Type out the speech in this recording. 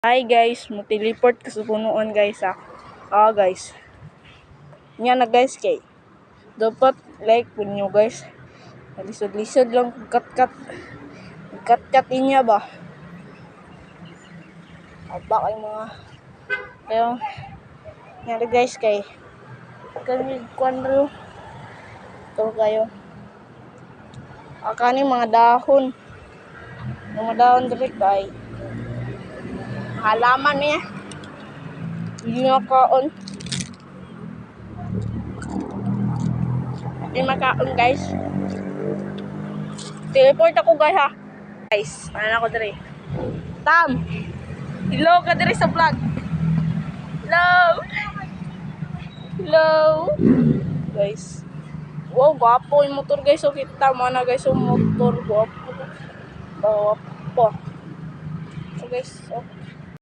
Hi guys, mo-teleport ka sa punuan guys ha. Guys. Nya na guys kay. Dapat like po nyo guys. Lisod-lisod lang kat-kat. Kat-kat inya ba? Aba kay mga. Kaya nya na guys kay. Kani kwanro. Ito kayo. Kani mga dahon. Mga dahon direct kay. Halaman niya. Hindi na kaon. Hindi makaon guys. Teleport ako guys ha. Guys, ano ako dire? Tam! Hello ka dire sa vlog. Hello! Hello! Guys. Wow, gwapo yung motor guys. So kita mo na guys yung motor. Gwapo. Gwapo. So guys,